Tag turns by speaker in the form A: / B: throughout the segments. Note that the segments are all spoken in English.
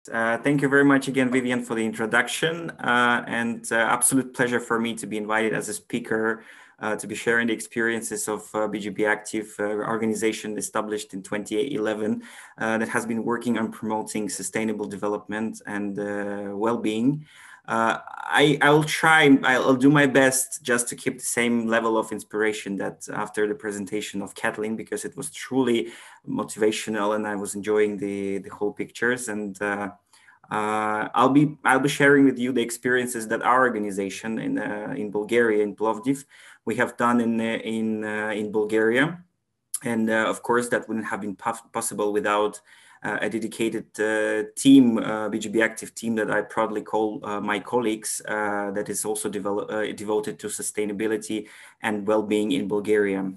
A: Thank you very much again, Vivian, for the introduction, and absolute pleasure for me to be invited as a speaker to be sharing the experiences of BGB Active, organization established in 2011 that has been working on promoting sustainable development and well-being. I'll do my best just to keep the same level of inspiration that after the presentation of Kathleen, because it was truly motivational and I was enjoying the whole pictures. And I'll be sharing with you the experiences that our organization in Bulgaria, in Plovdiv, we have done in Bulgaria. And of course, that wouldn't have been possible without a dedicated team, BGB Active team that I proudly call my colleagues, that is also devoted to sustainability and well-being in Bulgaria.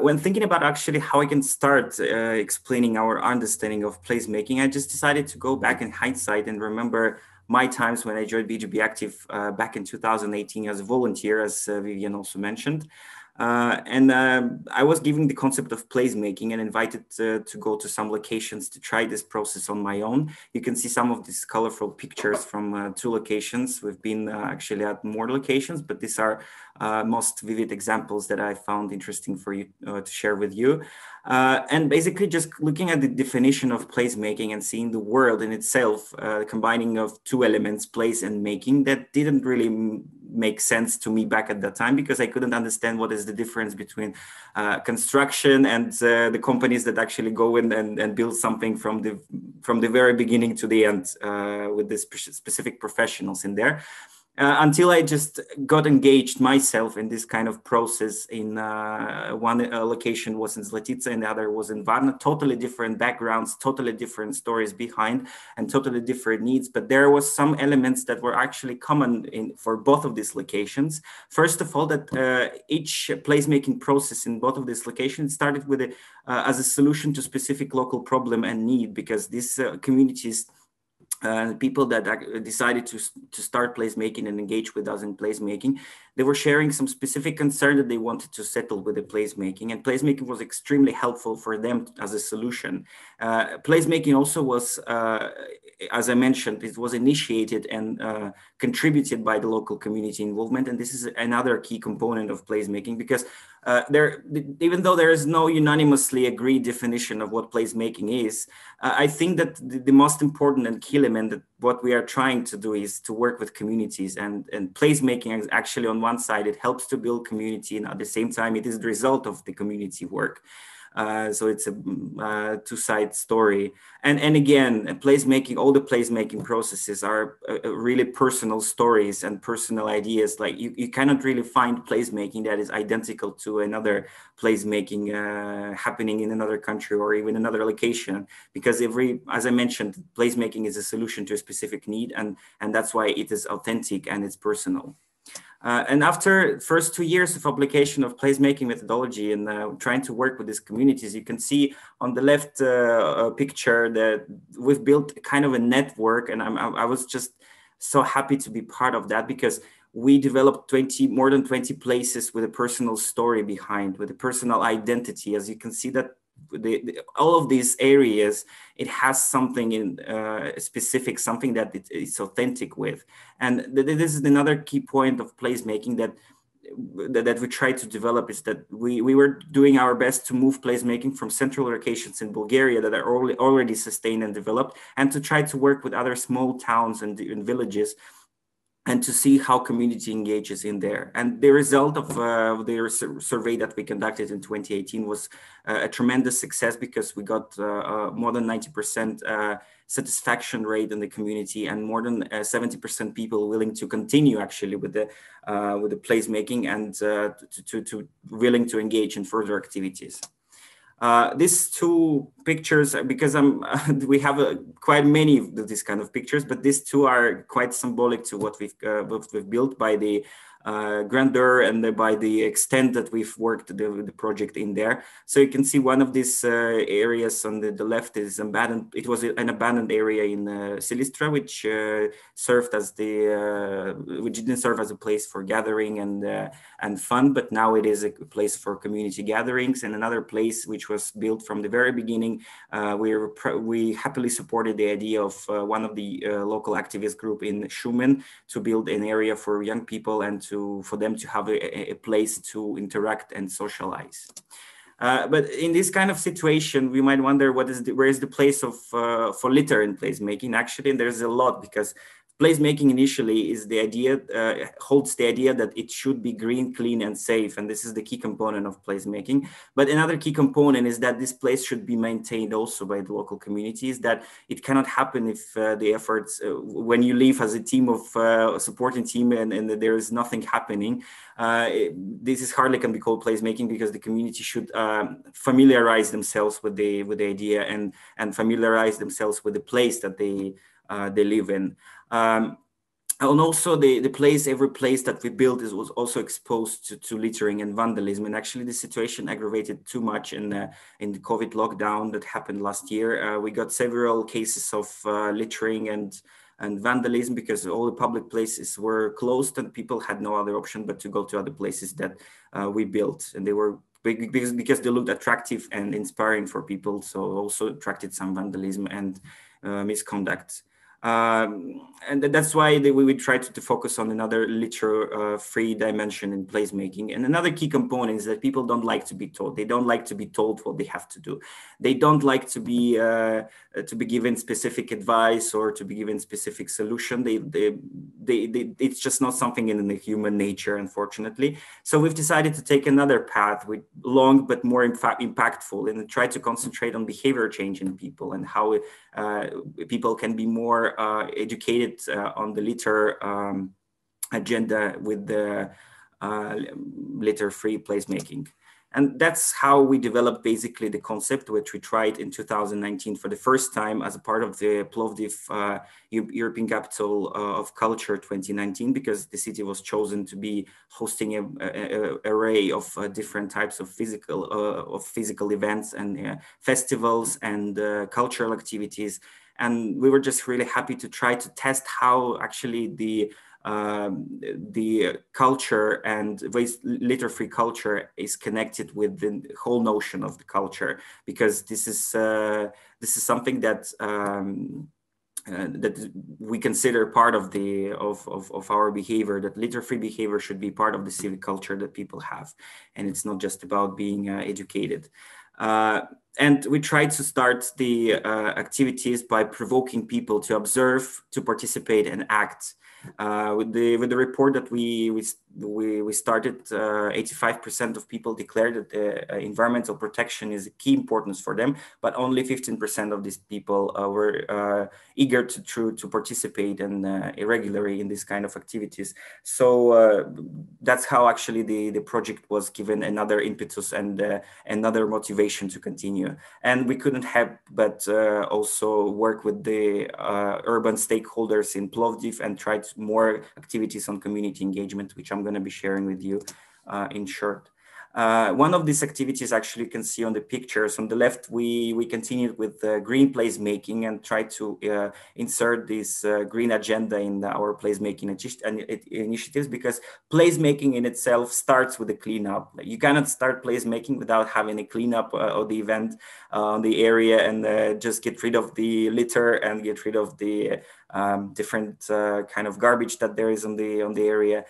A: When thinking about actually how I can start explaining our understanding of placemaking, I just decided to go back in hindsight and remember my times when I joined BGB Active back in 2018 as a volunteer, as Vivian also mentioned. I was given the concept of placemaking and invited to go to some locations to try this process on my own. You can see some of these colorful pictures from 2 locations. We've been actually at more locations, but these are most vivid examples that I found interesting for you to share with you. And basically just looking at the definition of placemaking and seeing the word in itself, combining of 2 elements, place and making, that didn't really make sense to me back at that time because I couldn't understand what is the difference between construction and the companies that actually go in and build something from the very beginning to the end with the specific professionals in there. Until I just got engaged myself in this kind of process in one location was in Zlatica and the other was in Varna, totally different backgrounds, totally different stories behind and totally different needs. But there was some elements that were actually common for both of these locations. First of all, that each placemaking process in both of these locations started with as a solution to specific local problem and need, because these communities people that decided to start placemaking and engage with us in placemaking, they were sharing some specific concern that they wanted to settle with the placemaking, and placemaking was extremely helpful for them as a solution. Placemaking also was, as I mentioned, it was initiated and contributed by the local community involvement, and this is another key component of placemaking because even though there is no unanimously agreed definition of what placemaking is, I think that the most important and key element that what we are trying to do is to work with communities, and placemaking is actually on one side, it helps to build community, and at the same time, it is the result of the community work. So it's a two-side story. And again, placemaking, all the placemaking processes are really personal stories and personal ideas. Like you cannot really find placemaking that is identical to another placemaking happening in another country or even another location, because as I mentioned, placemaking is a solution to a specific need, and that's why it is authentic and it's personal. And after first 2 years of application of placemaking methodology and trying to work with these communities, you can see on the left picture that we've built kind of a network, and I was just so happy to be part of that because we developed more than 20 places with a personal story behind, with a personal identity. As you can see that all of these areas, it has something in specific, something that it's authentic with. And this is another key point of placemaking that we try to develop, is that we were doing our best to move placemaking from central locations in Bulgaria that are already sustained and developed, and to try to work with other small towns and villages, and to see how community engages in there. And the result of the survey that we conducted in 2018 was a tremendous success, because we got more than 90% satisfaction rate in the community, and more than 70% people willing to continue actually with the placemaking and to willing to engage in further activities. These 2 pictures, because we have quite many of these kind of pictures, but these 2 are quite symbolic to what we've built by the grandeur and by the extent that we've worked the project in there. So you can see one of these areas on the left is abandoned. It was an abandoned area in Silistra, which served as which didn't serve as a place for gathering and fun, but now it is a place for community gatherings. And another place which was built from the very beginning, we happily supported the idea of one of the local activist group in Schumann to build an area for young people and for them to have a place to interact and socialize. But in this kind of situation, we might wonder where is the place for litter in placemaking? Actually, there's a lot, because placemaking initially is the idea, holds the idea that it should be green, clean, and safe. And this is the key component of placemaking. But another key component is that this place should be maintained also by the local communities, that it cannot happen if the efforts, when you leave as a team of supporting team and there is nothing happening, this is hardly can be called placemaking, because the community should familiarize themselves with the idea and familiarize themselves with the place that they live in. And also every place that we built was also exposed to littering and vandalism. And actually the situation aggravated too much in the COVID lockdown that happened last year. We got several cases of littering and vandalism, because all the public places were closed and people had no other option but to go to other places that we built. And they were because they looked attractive and inspiring for people. So also attracted some vandalism and misconduct. And that's why we try to focus on another litter-free dimension in placemaking. And another key component is that people don't like to be told. They don't like to be told what they have to do. They don't like to be given specific advice or to be given specific solution. It's just not something in the human nature, unfortunately. So we've decided to take another path, with long but more impactful, and try to concentrate on behavior change in people and how people can be more educated on the litter agenda with the litter-free placemaking. And that's how we developed basically the concept, which we tried in 2019 for the first time as a part of the Plovdiv European Capital of Culture 2019, because the city was chosen to be hosting an array of different types of physical events and festivals and cultural activities. And we were just really happy to try to test how actually the culture and litter-free culture is connected with the whole notion of the culture, because this is something that that we consider part of our behavior, that litter-free behavior should be part of the civic culture that people have, and it's not just about being educated. And we tried to start the activities by provoking people to observe, to participate, and act. With the report that we started, 85% of people declared that environmental protection is a key importance for them, but only 15% of these people were eager to participate and irregularly in this kind of activities. So that's how actually the project was given another impetus and another motivation to continue. And we couldn't help but also work with the urban stakeholders in Plovdiv and tried more activities on community engagement, which I'm going to be sharing with you in short. One of these activities actually you can see on the pictures. On the left, we continued with green placemaking and tried to insert this green agenda in our placemaking initiatives, because placemaking in itself starts with a cleanup. You cannot start placemaking without having a cleanup of the event on the area and just get rid of the litter and get rid of the different kind of garbage that there is on the area.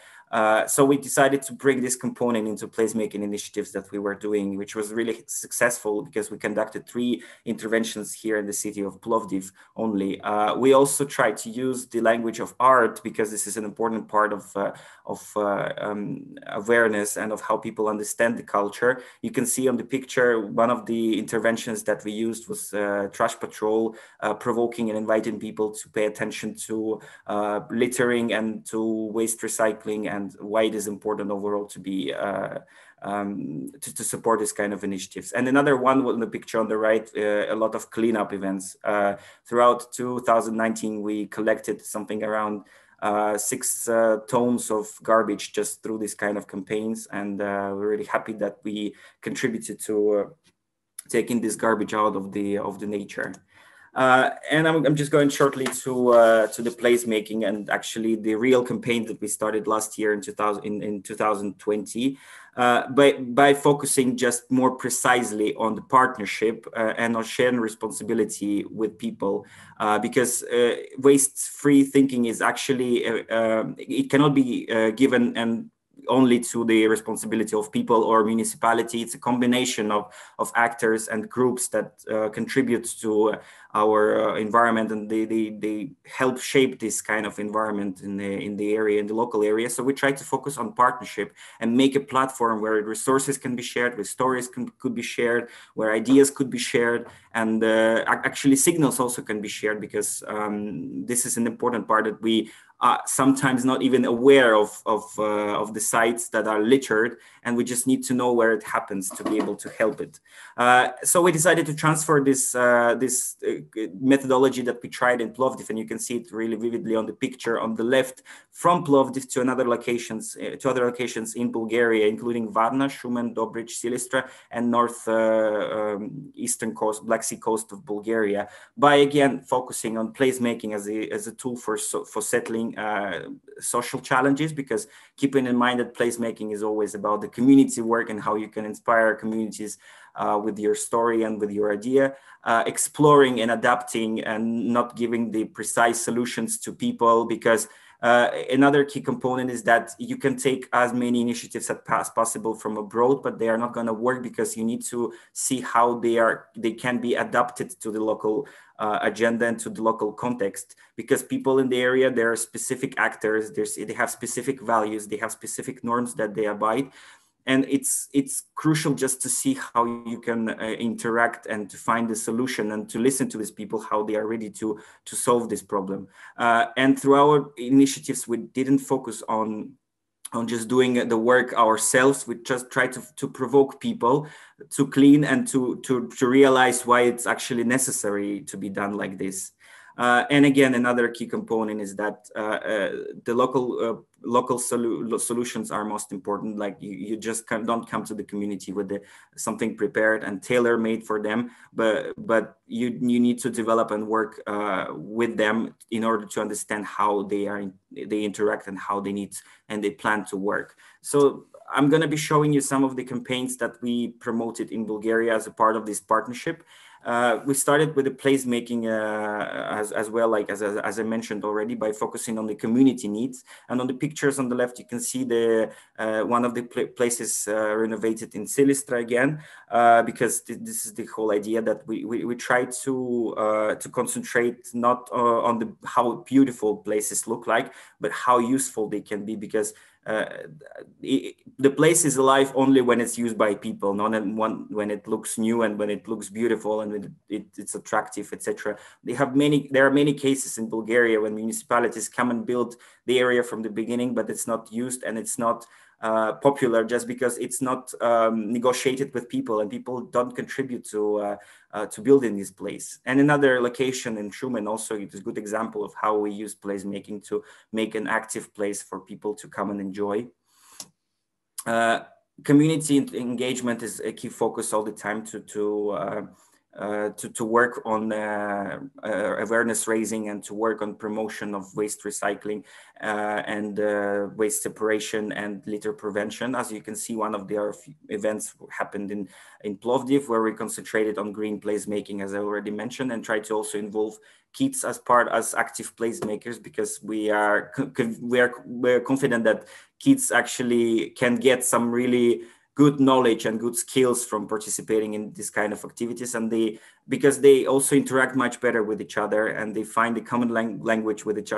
A: So we decided to bring this component into placemaking initiatives that we were doing, which was really successful because we conducted 3 interventions here in the city of Plovdiv only. We also tried to use the language of art, because this is an important part of awareness and of how people understand the culture. You can see on the picture, one of the interventions that we used was trash patrol, provoking and inviting people to pay attention to littering and to waste recycling, and why it is important overall to be to support this kind of initiatives. And another one in the picture on the right, a lot of cleanup events. Throughout 2019, we collected something around 6 tons of garbage just through this kind of campaigns. And we're really happy that we contributed to taking this garbage out of the nature. And I'm just going shortly to the placemaking and actually the real campaign that we started last year in 2020 by focusing just more precisely on the partnership and on sharing responsibility with people, because waste-free thinking is actually it cannot be given and only to the responsibility of people or municipality. It's a combination of actors and groups that contribute to our environment, and they help shape this kind of environment in the area, in the local area. So we try to focus on partnership and make a platform where resources can be shared, where stories could be shared, where ideas could be shared, and actually signals also can be shared, because this is an important part that we sometimes not even aware of the sites that are littered, and we just need to know where it happens to be able to help it. So we decided to transfer this methodology that we tried in Plovdiv, and you can see it really vividly on the picture on the left, from Plovdiv to other locations in Bulgaria, including Varna, Shumen, Dobrich, Silistra, and north eastern coast, Black Sea coast of Bulgaria, by again focusing on placemaking as a tool for settling social challenges, because keeping in mind that placemaking is always about the community work and how you can inspire communities with your story and with your idea, exploring and adapting and not giving the precise solutions to people, because another key component is that you can take as many initiatives as possible from abroad, but they are not going to work, because you need to see how they can be adapted to the local agenda and to the local context, because people in the area, there are specific actors, they have specific values, they have specific norms that they abide. And it's crucial just to see how you can interact and to find the solution and to listen to these people, how they are ready to solve this problem. And through our initiatives, we didn't focus on just doing the work ourselves. We just try to provoke people to clean and to realize why it's actually necessary to be done like this. And again, another key component is that the local solutions are most important. Like you just don't come to the community with something prepared and tailor-made for them, but you need to develop and work with them in order to understand how they interact and how they need and they plan to work. So I'm going to be showing you some of the campaigns that we promoted in Bulgaria as a part of this partnership. We started with the placemaking as well, like as I mentioned already, by focusing on the community needs. And on the pictures on the left, you can see one of the places renovated in Silistra again, because this is the whole idea that we try to concentrate not on how beautiful places look like, but how useful they can be, because the place is alive only when it's used by people, not when it looks new and when it looks beautiful and when it's attractive, etc. There are many cases in Bulgaria when municipalities come and build the area from the beginning, but it's not used and it's not popular just because it's not negotiated with people, and people don't contribute to building this place. And another location in Shumen also, it is a good example of how we use placemaking to make an active place for people to come and enjoy. Community engagement is a key focus all the time to work on awareness raising and to work on promotion of waste recycling and waste separation and litter prevention. As you can see, one of their events happened in Plovdiv, where we concentrated on green placemaking, as I already mentioned, and tried to also involve kids as active placemakers, because we're confident that kids actually can get some really good knowledge and good skills from participating in this kind of activities, and because they also interact much better with each other, and they find the common language with each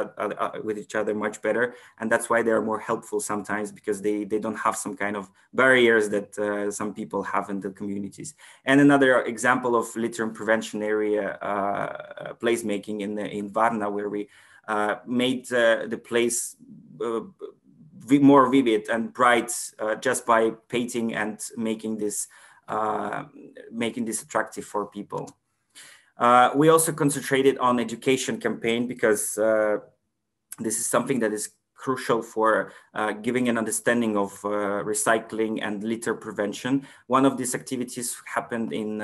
A: other much better, and that's why they are more helpful sometimes, because they don't have some kind of barriers that some people have in the communities. And another example of litter and prevention area placemaking in Varna, where we made the place more vivid and bright just by painting and making this attractive for people. We also concentrated on education campaign, because This is something that is crucial for giving an understanding of recycling and litter prevention. One of these activities happened in,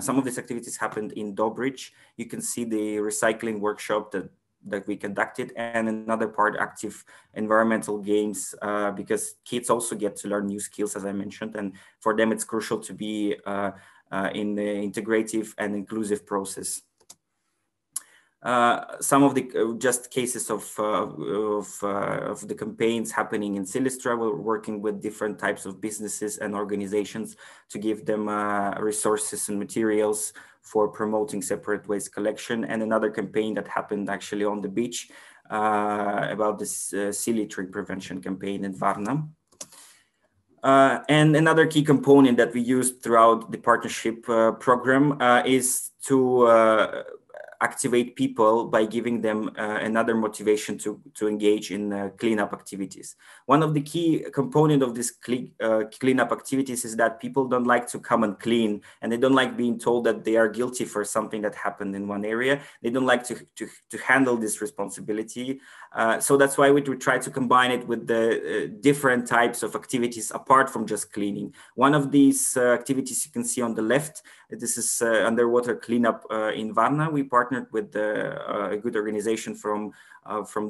A: some of these activities happened in Dobrich. You can see the recycling workshop that we conducted, and another part, active environmental games, because kids also get to learn new skills, as I mentioned, and for them it's crucial to be in the integrative and inclusive process. Some of the just cases of the campaigns happening in Silistra. We're working with different types of businesses and organizations to give them resources and materials for promoting separate waste collection. And another campaign that happened actually on the beach about this sea littering prevention campaign in Varna. And another key component that we used throughout the partnership program is to activate people by giving them another motivation to engage in cleanup activities. One of the key component of this cleanup activities is that people don't like to come and clean, and they don't like being told that they are guilty for something that happened in one area. They don't like to handle this responsibility. So that's why we try to combine it with the different types of activities apart from just cleaning. One of these activities you can see on the left, this is underwater cleanup in Varna. We partnered with a good organization from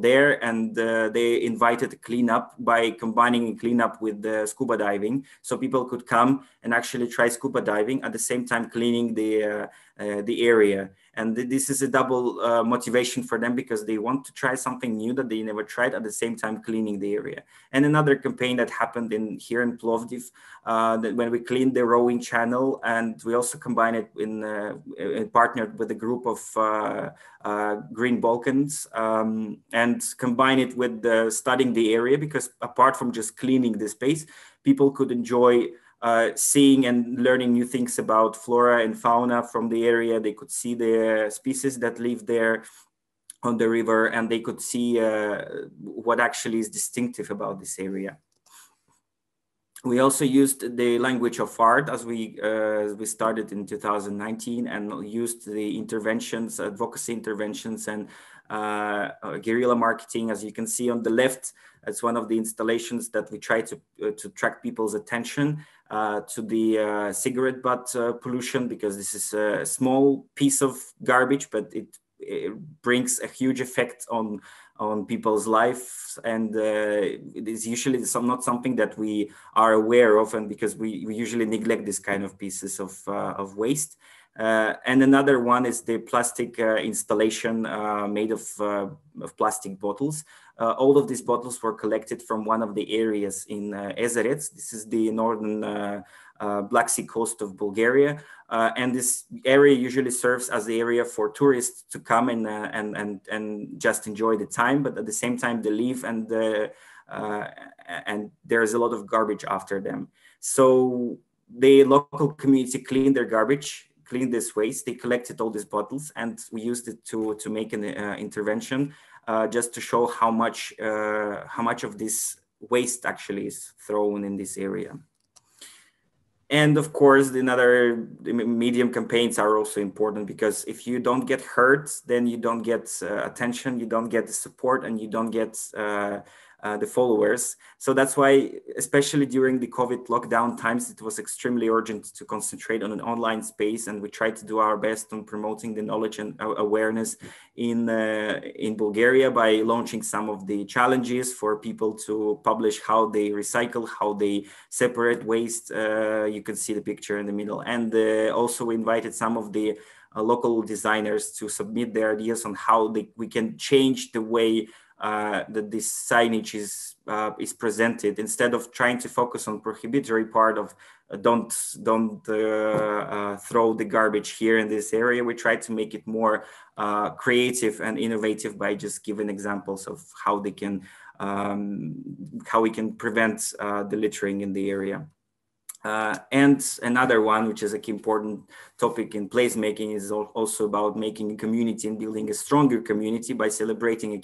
A: there, and they invited a cleanup by combining cleanup with scuba diving. So people could come and actually try scuba diving at the same time cleaning the area. And this is a double motivation for them, because they want to try something new that they never tried, at the same time cleaning the area. And another campaign that happened here in Plovdiv, that when we cleaned the rowing channel, and we also combined it in partnered with a group of Green Balkans, and combine it with studying the area, because apart from just cleaning the space, people could enjoy seeing and learning new things about flora and fauna from the area. They could see the species that live there on the river, and they could see what actually is distinctive about this area. We also used the language of art as we started in 2019, and used the interventions, advocacy interventions, and guerrilla marketing. As you can see on the left, it's one of the installations that we try to attract people's attention to the cigarette butt pollution, because this is a small piece of garbage, but it brings a huge effect on people's lives, and it is usually not something that we are aware of, and because we usually neglect this kind of pieces of waste. And another one is the plastic installation made of plastic bottles. All of these bottles were collected from one of the areas in Ezerets. This is the northern Black Sea coast of Bulgaria. And this area usually serves as the area for tourists to come and just enjoy the time, but at the same time they leave, and there's a lot of garbage after them. So the local community cleaned their garbage, cleaned this waste. They collected all these bottles, and we used it to make an intervention just to show how much of this waste actually is thrown in this area. And of course, the medium campaigns are also important, because if you don't get heard, then you don't get attention, you don't get the support, and you don't get the followers. So that's why, especially during the COVID lockdown times, it was extremely urgent to concentrate on an online space, and we tried to do our best on promoting the knowledge and awareness in Bulgaria by launching some of the challenges for people to publish how they recycle, how they separate waste. You can see the picture in the middle, and also we invited some of the local designers to submit their ideas on how we can change the way that this signage is presented. Instead of trying to focus on prohibitory part of don't throw the garbage here in this area, we try to make it more creative and innovative by just giving examples of how we can prevent the littering in the area. And another one, which is a key important topic in placemaking, is also about making a community and building a stronger community by celebrating a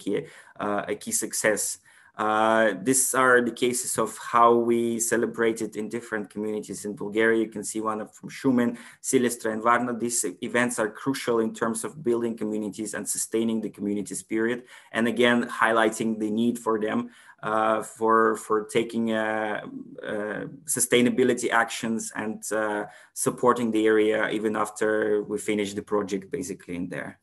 A: key success. These are the cases of how we celebrated in different communities in Bulgaria. You can see one from Shumen, Silestra, and Varna. These events are crucial in terms of building communities and sustaining the community spirit, and again highlighting the need for them for taking sustainability actions and supporting the area even after we finish the project basically in there.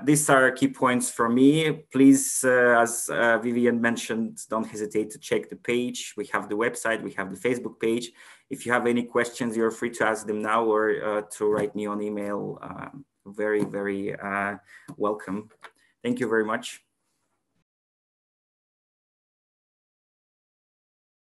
A: These are key points for me. Please, as Vivian mentioned, don't hesitate to check the page. We have the website, we have the Facebook page. If you have any questions, you're free to ask them now or to write me on email. Very, very welcome. Thank you very much.